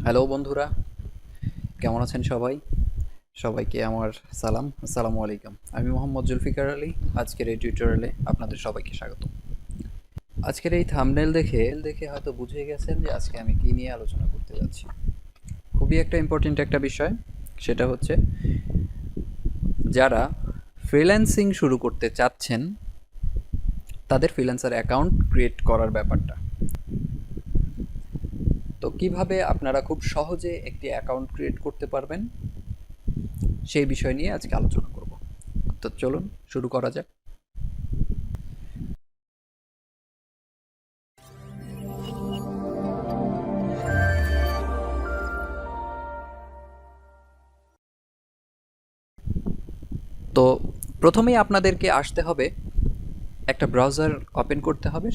Hello বন্ধুরা, কেমন আছেন সবাই? সবাইকে আমার সালাম। আসসালামু আলাইকুম। আমি মোহাম্মদ জুলফিকার আলী। আজকের এই টিউটোরিয়ালে আপনাদের সবাইকে স্বাগত। আজকের এই থাম্বনেল দেখে হয়তো বুঝে গেছেন যে আজকে আমি কী নিয়ে আলোচনা করতে যাচ্ছি। খুবই একটা ইম্পর্ট্যান্ট একটা বিষয়, সেটা হচ্ছে যারা ফ্রিল্যান্সিং শুরু করতে চাচ্ছেন তাদের ফ্রিল্যান্সার অ্যাকাউন্ট ক্রিয়েট করার ব্যাপারটা। তো কিভাবে আপনারা খুব সহজে একটি অ্যাকাউন্ট ক্রিয়েট করতে পারবেন সেই বিষয় নিয়ে আজকে আলোচনা করব। তো চলুন শুরু করা যাক। তো প্রথমেই আপনাদেরকে আসতে হবে, একটা ব্রাউজার ওপেন করতে হবে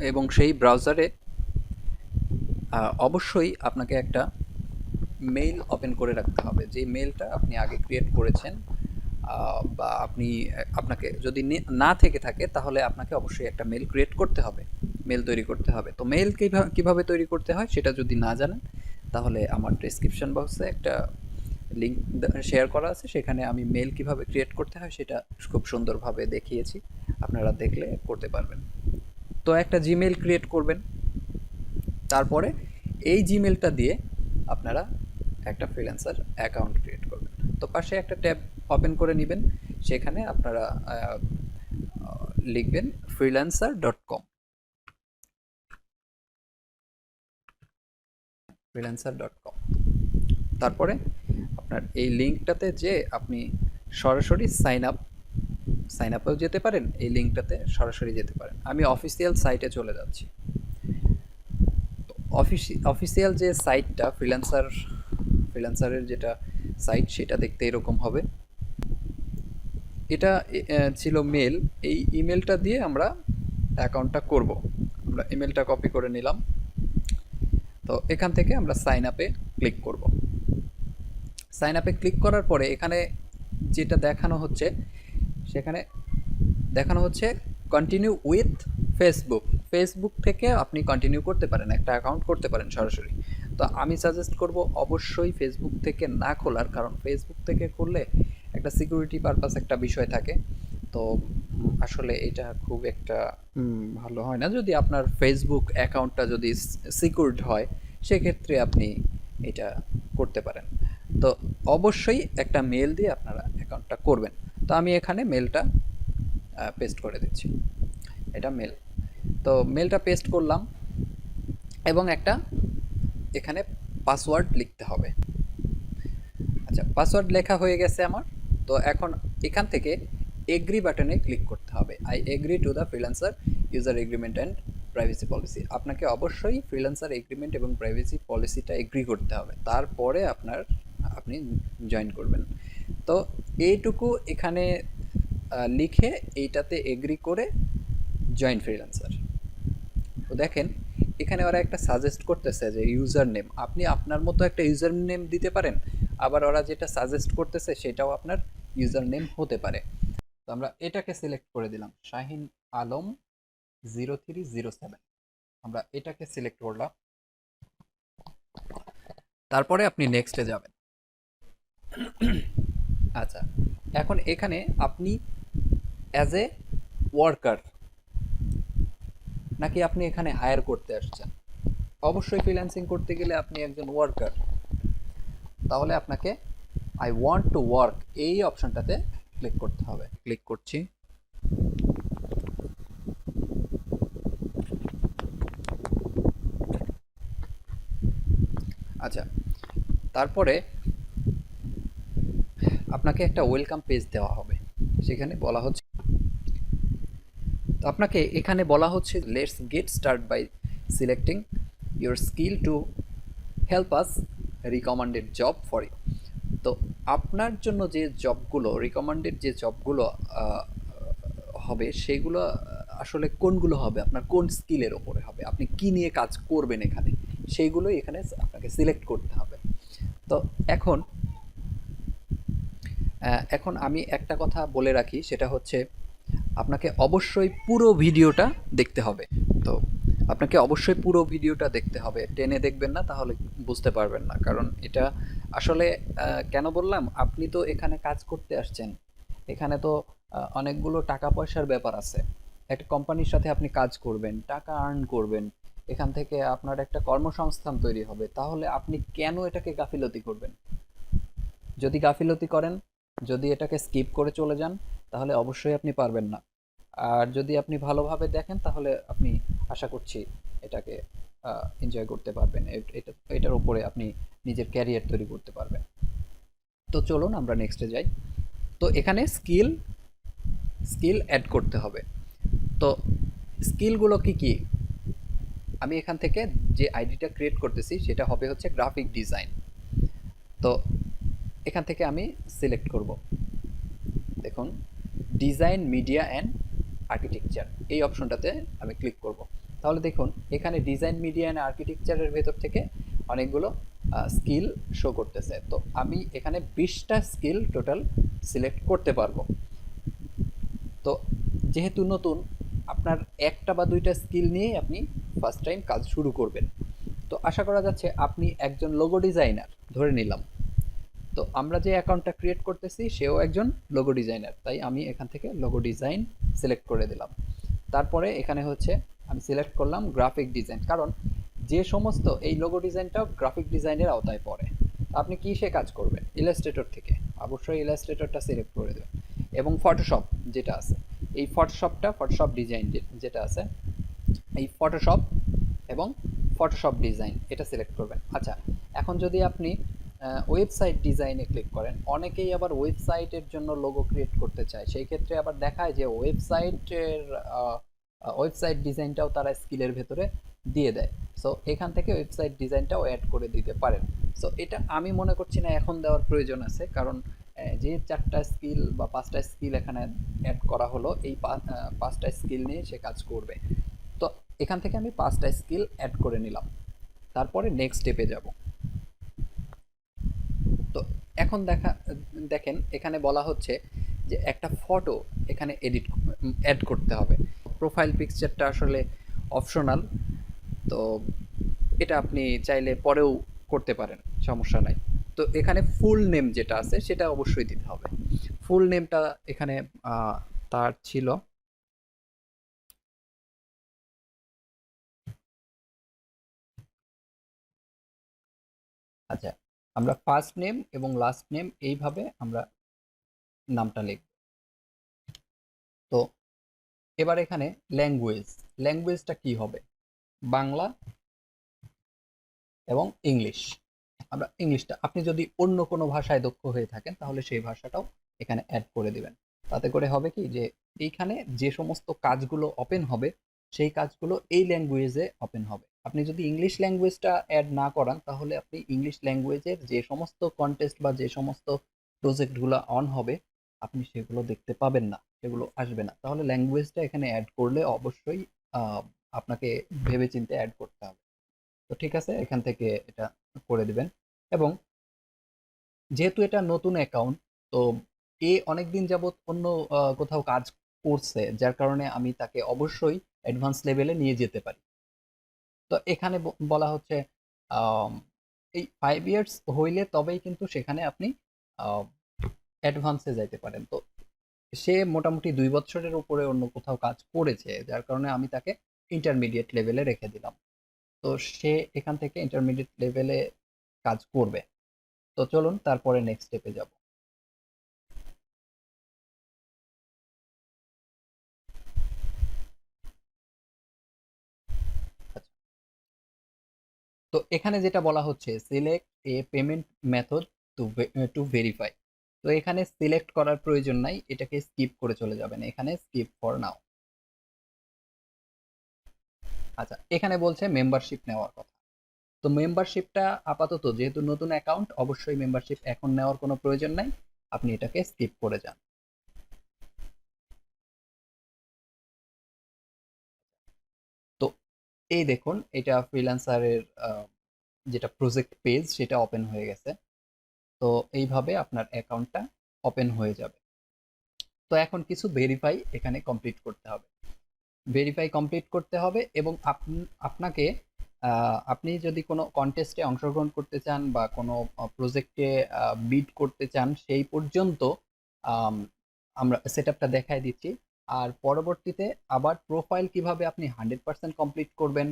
এবং সেই ব্রাউজারে অবশ্যই আপনাকে একটা মেইল ওপেন করে রাখতে হবে, যে মেইলটা আপনি আগে ক্রিয়েট করেছেন। বা আপনাকে যদি না থেকে থাকে তাহলে আপনাকে অবশ্যই একটা মেইল ক্রিয়েট করতে হবে, মেইল তৈরি করতে হবে। তো মেইল কীভাবে তৈরি করতে হয় সেটা যদি না জানেন তাহলে আমার ডেসক্রিপশন বক্সে একটা লিঙ্ক শেয়ার করা আছে, সেখানে আমি মেইল কিভাবে ক্রিয়েট করতে হয় সেটা খুব সুন্দরভাবে দেখিয়েছি, আপনারা দেখলে করতে পারবেন। তো একটা জিমেইল ক্রিয়েট করবেন, তারপরে এই জিমেলটা দিয়ে আপনারা একটা ফ্রিল্যান্সার অ্যাকাউন্ট ক্রিয়েট করবেন। তো পাশে একটা ট্যাব ওপেন করে নেবেন, সেখানে আপনারা লিখবেন freelancer.com, freelancer.com। তারপরে আপনার এই লিঙ্কটাতে যে আপনি সরাসরি সাইন আপেও যেতে পারেন, এই লিঙ্কটাতে সরাসরি যেতে পারেন। আমি অফিসিয়াল সাইটে চলে যাচ্ছি। তো অফিসিয়াল যে সাইটটা ফ্রিল্যান্সারের যেটা সাইট, সেটা দেখতে এরকম হবে। এটা ছিল মেল। এই ইমেলটা দিয়ে আমরা অ্যাকাউন্টটা করব। আমরা ইমেলটা কপি করে নিলাম। তো এখান থেকে আমরা সাইন আপে ক্লিক করব। সাইন আপে ক্লিক করার পরে এখানে যেটা দেখানো হচ্ছে, সেখানে দেখানো হচ্ছে কন্টিনিউ উইথ ফেসবুক। ফেসবুক থেকে আপনি কন্টিনিউ করতে পারেন, একটা অ্যাকাউন্ট করতে পারেন সরাসরি। তো আমি সাজেস্ট করব অবশ্যই ফেসবুক থেকে না খোলার, কারণ ফেসবুক থেকে করলে একটা সিকিউরিটি পারপাস একটা বিষয় থাকে। তো আসলে এটা খুব একটা ভালো হয় না। যদি আপনার ফেসবুক অ্যাকাউন্টটা যদি সিকিউরড হয়, সেক্ষেত্রে আপনি এটা করতে পারেন। তো অবশ্যই একটা মেল দিয়ে আপনারা অ্যাকাউন্টটা করবেন। তো আমি এখানে মেলটা পেস্ট করে দিচ্ছি, এটা মেল। তো মেলটা পেস্ট করলাম এবং একটা এখানে পাসওয়ার্ড লিখতে হবে। আচ্ছা, পাসওয়ার্ড লেখা হয়ে গেছে আমার। তো এখন এখান থেকে এগ্রি বাটনে ক্লিক করতে হবে। I agree to the freelancer user agreement and privacy policy. আপনাকে অবশ্যই ফ্রিল্যান্সার এগ্রিমেন্ট এবং প্রাইভেসি পলিসিটা এগ্রি করতে হবে, তারপরে আপনি জয়েন করবেন। তো এইটুকু এখানে লিখে এইটাতে এগ্রি করে জয়েন ফ্রিল্যান্সার। তো দেখেন এখানে ওরা একটা সাজেস্ট করতেছে যে ইউজার নেম, আপনি আপনার মতো একটা ইউজার নেম দিতে পারেন। আবার ওরা যেটা সাজেস্ট করতেছে সেটাও আপনার ইউজার নেম হতে পারে। তো আমরা এটাকে সিলেক্ট করে দিলাম, শাহিন আলম 0307। আমরা এটাকে সিলেক্ট করলাম। তারপরে আপনি নেক্সটে যাবেন। আচ্ছা, এখন এখানে আপনি অ্যাজ এ ওয়ার্কার নাকি আপনি এখানে হায়ার করতে আসছেন। অবশ্যই ফ্রিল্যান্সিং করতে গেলে আপনি একজন ওয়ার্কার, তাহলে আপনাকে আই ওয়ান্ট টু ওয়ার্ক এই অপশনটাতে ক্লিক করতে হবে। ক্লিক করছি। আচ্ছা, তারপরে আপনাকে একটা ওয়েলকাম পেজ দেওয়া হবে। সেখানে বলা হচ্ছে, তো আপনাকে এখানে বলা হচ্ছে let's get start by selecting your skill to help us recommended job for you. তো আপনার জন্য যে জবগুলো রিকমেন্ডেড, যে জবগুলো হবে, সেগুলো আসলে কোনগুলো হবে, আপনার কোন স্কিলের ওপরে হবে, আপনি কি নিয়ে কাজ করবেন এখানে, সেইগুলোই এখানে আপনাকে সিলেক্ট করতে হবে। তো এখন এখন আমি একটা কথা বলে রাখি, সেটা হচ্ছে আপনাকে অবশ্যই পুরো ভিডিওটা দেখতে হবে। তো আপনাকে অবশ্যই পুরো ভিডিওটা দেখতে হবে, টেনে দেখবেন না তাহলে বুঝতে পারবেন না। কারণ এটা আসলে কেন বললাম, আপনি তো এখানে কাজ করতে আসছেন, এখানে তো অনেকগুলো টাকা পয়সার ব্যাপার আছে। একটা কোম্পানির সাথে আপনি কাজ করবেন, টাকা আর্ন করবেন, এখান থেকে আপনার একটা কর্মসংস্থান তৈরি হবে, তাহলে আপনি কেন এটাকে গাফিলতি করবেন? যদি গাফিলতি করেন, যদি এটাকে স্কিপ করে চলে যান, তাহলে অবশ্যই আপনি পারবেন না। আর যদি আপনি ভালোভাবে দেখেন তাহলে আপনি, আশা করছি, এটাকে এনজয় করতে পারবেন। এটার উপরে আপনি নিজের ক্যারিয়ার তৈরি করতে পারবেন। তো চলুন আমরা নেক্সটে যাই। তো এখানে স্কিল স্কিল অ্যাড করতে হবে। তো স্কিলগুলো কি কি? আমি এখান থেকে যে আইডিটা ক্রিয়েট করতেছি সেটা হবে হচ্ছে গ্রাফিক ডিজাইন। তো এখান থেকে আমি সিলেক্ট করব, দেখুন, ডিজাইন মিডিয়া অ্যান্ড আর্কিটেকচার, এই অপশনটাতে আমি ক্লিক করব। তাহলে দেখুন এখানে ডিজাইন মিডিয়া অ্যান্ড আর্কিটেকচারের ভেতর থেকে অনেকগুলো স্কিল শো করতেছে। তো আমি এখানে 20টা স্কিল টোটাল সিলেক্ট করতে পারবো। তো যেহেতু নতুন, আপনার একটা বা দুইটা স্কিল নিয়েই আপনি ফার্স্ট টাইম কাজ শুরু করবেন। তো আশা করা যাচ্ছে আপনি একজন লোগো ডিজাইনার, ধরে নিলাম। তো আমরা যে অ্যাকাউন্টটা ক্রিয়েট করতেছি সেও একজন লোগো ডিজাইনার, তাই আমি এখান থেকে লোগো ডিজাইন সিলেক্ট করে দিলাম। তারপরে এখানে হচ্ছে আমি সিলেক্ট করলাম গ্রাফিক ডিজাইন, কারণ যে সমস্ত এই লোগো ডিজাইনটাও গ্রাফিক ডিজাইনের আওতায় পড়ে। আপনি কিসে কাজ করবেন? ইলাস্ট্রেটর থেকে, অবশ্যই ইলাস্ট্রেটরটা সিলেক্ট করে দেবেন। এবং ফটোশপ যেটা আছে, এই ফটোশপ ডিজাইন যেটা আছে, এই ফটোশপ এবং ফটোশপ ডিজাইন এটা সিলেক্ট করবেন। আচ্ছা, এখন যদি আপনি ওয়েবসাইট ডিজাইনে ক্লিক করেন, অনেকেই আবার ওয়েবসাইটের জন্য লোগো ক্রিয়েট করতে চায়, সেই ক্ষেত্রে আবার দেখায় যে ওয়েবসাইট ডিজাইনটাও তারা স্কিলের ভেতরে দিয়ে দেয়। সো এখান থেকে ওয়েবসাইট ডিজাইনটাও অ্যাড করে দিতে পারেন। সো এটা আমি মনে করছি না এখন দেওয়ার প্রয়োজন আছে, কারণ যে 4টা স্কিল বা 5টা স্কিল এখানে অ্যাড করা হলো, এই 5টা স্কিল নিয়ে সে কাজ করবে। তো এখান থেকে আমি 5টা স্কিল অ্যাড করে নিলাম। তারপরে নেক্সট স্টেপে যাব। তো এখন দেখেন এখানে বলা হচ্ছে যে একটা ফটো এখানে অ্যাড করতে হবে। প্রোফাইল পিকচারটা আসলে অপশনাল, তো এটা আপনি চাইলে পরেও করতে পারেন, সমস্যা নাই। তো এখানে ফুল নেম যেটা আছে সেটা অবশ্যই দিতে হবে। ফুল নেমটা এখানে তার ছিল, আচ্ছা, আমরা ফার্স্ট নেম এবং লাস্ট নেম এইভাবে আমরা নামটা লিখব। তো এবার এখানে ল্যাঙ্গুয়েজটা কি হবে? বাংলা এবং ইংলিশ। আমরা ইংলিশটা, আপনি যদি অন্য কোনো ভাষায় দক্ষ হয়ে থাকেন তাহলে সেই ভাষাটাও এখানে অ্যাড করে দিবেন। তাতে করে হবে কি যে এইখানে যে সমস্ত কাজগুলো ওপেন হবে সেই কাজগুলো এই ল্যাঙ্গুয়েজে ওপেন হবে। আপনি যদি ইংলিশ ল্যাঙ্গুয়েজটা অ্যাড না করান তাহলে আপনি ইংলিশ ল্যাঙ্গুয়েজের যে সমস্ত কন্টেস্ট বা যে সমস্ত প্রজেক্টগুলো অন হবে আপনি সেগুলো দেখতে পাবেন না, সেগুলো আসবে না। তাহলে ল্যাঙ্গুয়েজটা এখানে অ্যাড করলে অবশ্যই আপনাকে ভেবেচিন্তে অ্যাড করতে হবে। তো ঠিক আছে, এখান থেকে এটা করে দিবেন। এবং যেহেতু এটা নতুন অ্যাকাউন্ট, তো অনেকদিন যাবত অন্য কোথাও কাজ করছে, যার কারণে আমি তাকে অবশ্যই অ্যাডভান্স লেভেলে নিয়ে যেতে পারি। তো এখানে বলা হচ্ছে আম, এই 5 ইয়ার্স হইলে তবেই কিন্তু সেখানে আপনি অ্যাডভান্সে যাইতে পারেন। তো সে মোটামুটি 2 বছরের উপরে অন্য কোথাও কাজ করেছে, যার কারণে আমি তাকে ইন্টারমিডিয়েট লেভেলে রেখে দিলাম। তো সে এখান থেকে ইন্টারমিডিয়েট লেভেলে কাজ করবে। তো চলুন তারপরে নেক্সট স্টেপে যাব। তো এখানে যেটা বলা হচ্ছে select a payment method to to verify. তো এখানে সিলেক্ট করার প্রয়োজন নাই, এটাকে স্কিপ করে চলে যাবেন, এখানে স্কিপ ফর নাও। আচ্ছা, এখানে বলছে মেম্বারশিপ নেওয়ার কথা। তো মেম্বারশিপটা আপাতত যেহেতু নতুন অ্যাকাউন্ট, অবশ্যই মেম্বারশিপ এখন নেওয়ার কোনো প্রয়োজন নাই, আপনি এটাকে স্কিপ করে যান। তো এই দেখুন এটা ফ্রিল্যান্সারের যেটা প্রজেক্ট পেজ সেটা ওপেন হয়ে গেছে। তো এইভাবে আপনার অ্যাকাউন্টটা ওপেন হয়ে যাবে। তো এখন কিছু ভেরিফাই এখানে কমপ্লিট করতে হবে। ভেরিফাই কমপ্লিট করতে হবে এবং আপনাকে আপনি যদি কোনো কন্টেস্টে অংশগ্রহণ করতে চান বা কোনো প্রজেক্টে বিড করতে চান সেই পর্যন্ত আম, আমরা সেটআপটা দেখাই দিচ্ছি। আর পরবর্তীতে আবার প্রোফাইল কিভাবে আপনি 100% কমপ্লিট করবেন,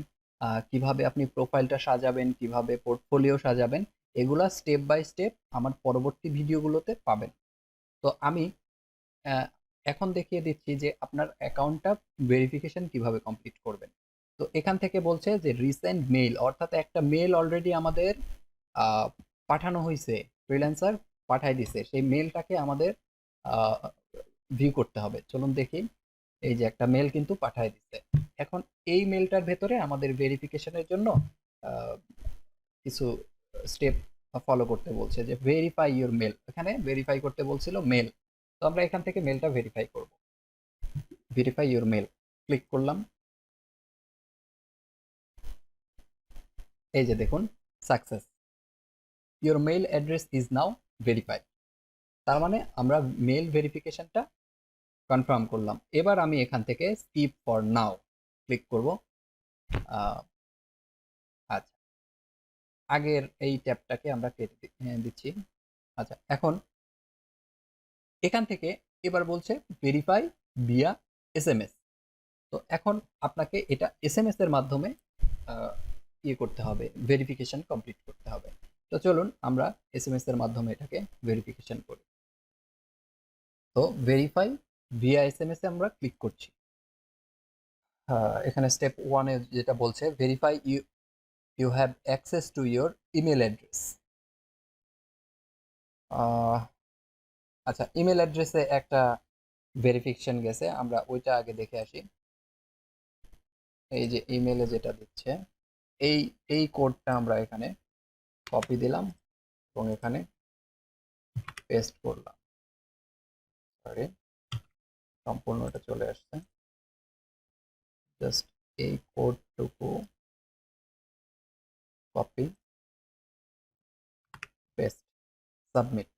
কিভাবে আপনি প্রোফাইলটা সাজাবেন, কিভাবে পোর্টফোলিও সাজাবেন, এগুলা স্টেপ বাই স্টেপ আমার পরবর্তী ভিডিওগুলোতে পাবেন। তো আমি আহ, এখন দেখিয়ে দিচ্ছি যে আপনার অ্যাকাউন্টটা ভেরিফিকেশন কিভাবে কমপ্লিট করবেন। তো এখান থেকে বলছে যে রিসেন্ট মেইল, অর্থাৎ একটা মেল অলরেডি আমাদের আহ, পাঠানো হয়েছে, ফ্রিল্যান্সার পাঠাই দিছে, সেই মেলটাকে আমাদের ভিউ করতে হবে। চলুন দেখি। এই যে একটা মেল কিন্তু পাঠাই দিছে। এখন এই মেলটার ভেতরে আমাদের ভেরিফিকেশনের জন্য আহ, কিছু স্টেপ ফলো করতে বলছে, যে ভেরিফাই ইউর মেল, এখানে ভেরিফাই করতে বলছিল মেল। তো আমরা এখান থেকে মেলটা ভেরিফাই করব। ভেরিফাই ইউর মেল ক্লিক করলাম। এই যে দেখুন, success, your mail address is now verified. তার মানে আমরা মেল ভেরিফিকেশনটা কনফার্ম করলাম। এবার আমি এখান থেকে স্কিপ ফর নাও ক্লিক করব। আচ্ছা, আগের এই ট্যাবটাকে আমরা কেটে দিচ্ছি। আচ্ছা, এখন এখান থেকে এবার বলছে ভেরিফাই ভিয়া এসএমএস। তো এখন আপনাকে এটা এসএমএস এর মাধ্যমে ইয়ে করতে হবে, ভেরিফিকেশন কমপ্লিট করতে হবে। তো চলুন আমরা এসএমএস এর মাধ্যমে এটাকে ভেরিফিকেশন করি। তো ভেরিফাই ভিয়া এসএমএস এ আমরা ক্লিক করছি। এখানে স্টেপ 1 এ যেটা বলছে verify you you have access to your email address. আচ্ছা, ইমেল অ্যাড্রেসে একটা ভেরিফিকেশন গেছে, আমরা ওইটা আগে দেখে আসি। এই যে ইমেলে যেটা দিচ্ছে, এই এই কোডটা আমরা এখানে কপি দিলাম এবং এখানে পেস্ট করলাম। সরি, সম্পূর্ণ এটা চলে আসছে। জাস্ট এই কোডটুকু কপি, পেস্ট, সাবমিট।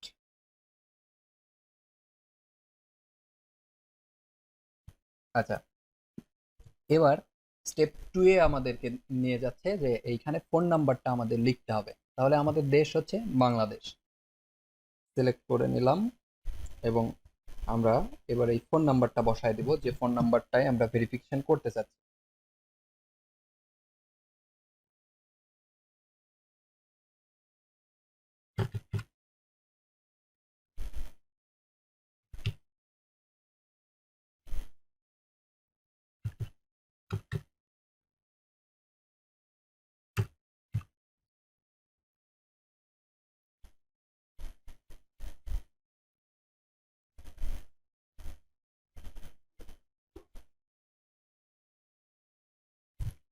আচ্ছা, এবার স্টেপ 2 এ আমাদেরকে নিয়ে যাচ্ছে যে এইখানে ফোন নাম্বারটা আমাদের লিখতে হবে। তাহলে আমাদের দেশ হচ্ছে বাংলাদেশ, সিলেক্ট করে নিলাম এবং আমরা এবার এই ফোন নাম্বারটা বসায় দিব, যে ফোন নাম্বারটাই আমরা ভেরিফিকেশন করতে চাচ্ছি।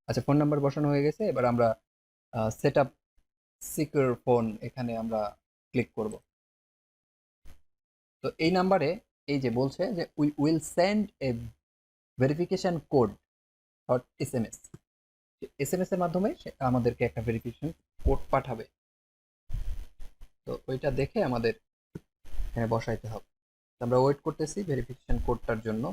আচ্ছা, ফোন নাম্বার বসানো হয়ে গেছে। এবার আমরা সেট আপ সিকিউর ফোন, এখানে আমরা ক্লিক করব। তো এই নাম্বারে এই যে বলছে যে we will send A verification code dot SMS, SMS এর মাধ্যমে সে আমাদেরকে একটা ভেরিফিকেশন কোড পাঠাবে। তো ওইটা দেখে আমাদের এখানে বসাইতে হবে। তো আমরা ওয়েট করতেছি ভেরিফিকেশন কোডটার জন্য।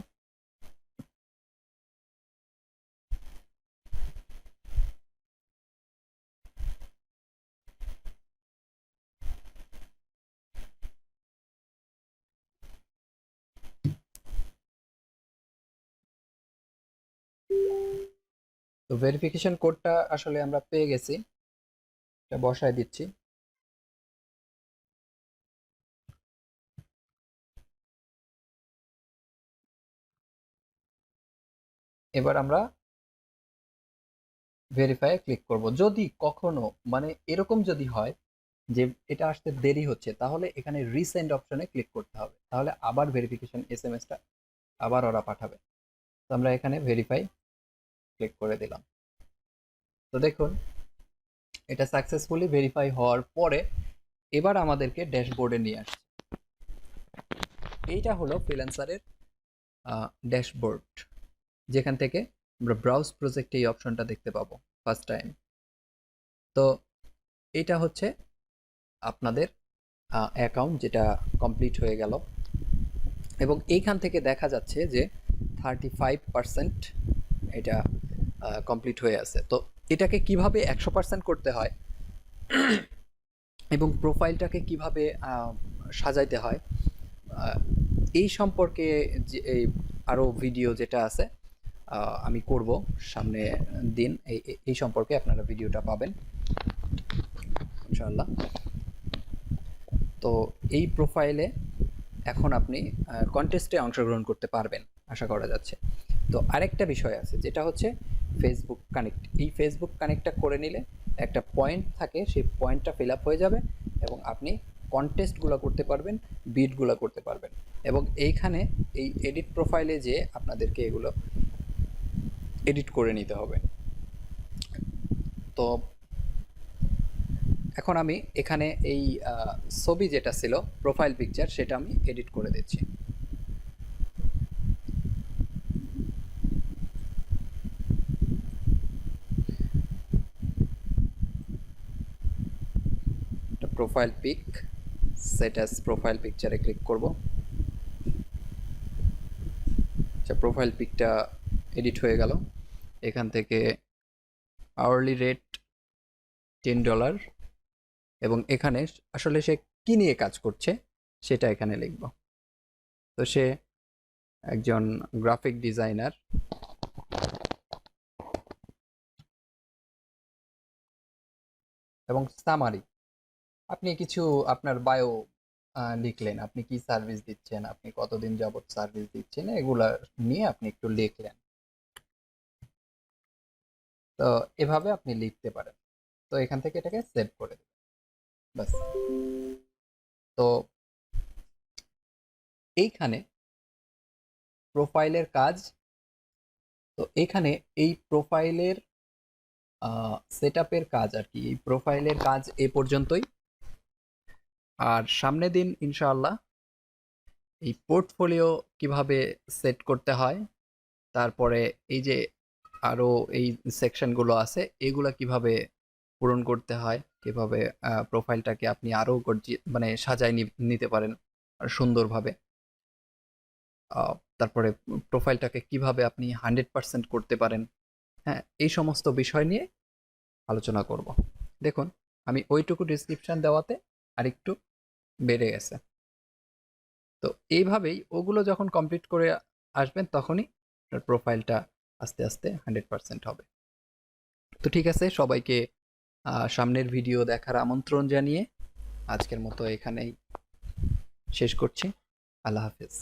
তো ভেরিফিকেশন কোডটা আসলে আমরা পেয়ে গেছি, এটা বসায় দিচ্ছি। এবার আমরা ভেরিফাই ক্লিক করব। যদি কখনো মানে এরকম যদি হয় যে এটা আসতে দেরি হচ্ছে, তাহলে এখানে রিসেন্ড অপশনে ক্লিক করতে হবে, তাহলে আবার ভেরিফিকেশন এসএমএসটা আবার ওরা পাঠাবে। তো আমরা এখানে ভেরিফাই ক্লিক করে দিলাম। তো দেখুন, এটা সাকসেসফুলি ভেরিফাই হওয়ার পরে এবার আমাদেরকে ড্যাশবোর্ডে নিয়ে আসছে। এইটা হলো ফ্রিল্যান্সারের ড্যাশবোর্ড, যেখান থেকে আমরা ব্রাউজ প্রজেক্টে এই অপশনটা দেখতে পাবো ফার্স্ট টাইম। তো এটা হচ্ছে আপনাদের অ্যাকাউন্ট যেটা কমপ্লিট হয়ে গেল, এবং এইখান থেকে দেখা যাচ্ছে যে 35% এটা কমপ্লিট হয়ে আছে। তো এটাকে কিভাবে 100% করতে হয় এবং প্রোফাইলটাকে কিভাবে সাজাইতে হয় এই সম্পর্কে যে এই আরও ভিডিও যেটা আছে আমি করব সামনে দিন, এই সম্পর্কে আপনারা ভিডিওটা পাবেন ইনশাআল্লাহ। তো এই প্রোফাইলে এখন আপনি কন্টেস্টে অংশগ্রহণ করতে পারবেন আশা করা যাচ্ছে। তো আরেকটা বিষয় আছে যেটা হচ্ছে ফেসবুক কানেক্ট। এই ফেসবুক কানেক্টটা করে নিলে একটা পয়েন্ট থাকে, সেই পয়েন্টটা ফিল আপ হয়ে যাবে এবং আপনি কন্টেস্টগুলো করতে পারবেন, বিটগুলো করতে পারবেন। এবং এইখানে এই এডিট প্রোফাইলে যে আপনাদেরকে এগুলো এডিট করে নিতে হবে। তো এখন আমি এখানে এই ছবি যেটা ছিল প্রোফাইল পিকচার সেটা আমি এডিট করে দিচ্ছি। Profile pic, set as profile পিকচারে ক্লিক করব। আচ্ছা, প্রোফাইল পিকটা এডিট হয়ে গেল। এখান থেকে আওয়ারলি রেট $10 এবং এখানে আসলে সে কি নিয়ে কাজ করছে সেটা এখানে লিখব। তো সে একজন গ্রাফিক ডিজাইনার এবং সামারি আপনি কিছু আপনার বায়ো লিখলেন, আপনি কি সার্ভিস দিচ্ছেন, আপনি কতদিন যাবত সার্ভিস দিচ্ছেন, এগুলা নিয়ে আপনি একটু লিখলেন। তো এভাবে আপনি লিখতে পারেন। তো এখান থেকে এটাকে সেভ করে দেবেন বাস। তো এইখানে প্রোফাইলের কাজ, তো এখানে এই প্রোফাইলের সেটআপের কাজ আর কি, এই প্রোফাইলের কাজ এ পর্যন্তই। আর সামনে দিন ইনশাআল্লাহ এই পোর্টফোলিও কিভাবে সেট করতে হয়, তারপরে এই যে আরও এই সেকশনগুলো আছে এগুলা কিভাবে পূরণ করতে হয়, কিভাবে প্রোফাইলটাকে আপনি আরও মানে সাজায় নিতে পারেন আর সুন্দরভাবে, তারপরে প্রোফাইলটাকে কিভাবে আপনি 100% করতে পারেন, হ্যাঁ এই সমস্ত বিষয় নিয়ে আলোচনা করব। দেখুন আমি ওইটুকু ডিসক্রিপশন দেওয়াতে আরেকটু বেড়ে গেছে। তো এইভাবেই ওগুলো যখন কমপ্লিট করে আসবেন তখনই আপনার প্রোফাইলটা আস্তে আস্তে 100% হবে। তো ঠিক আছে, সবাইকে সামনের ভিডিও দেখার আমন্ত্রণ জানিয়ে আজকের মতো এখানেই শেষ করছি। আল্লাহ হাফেজ।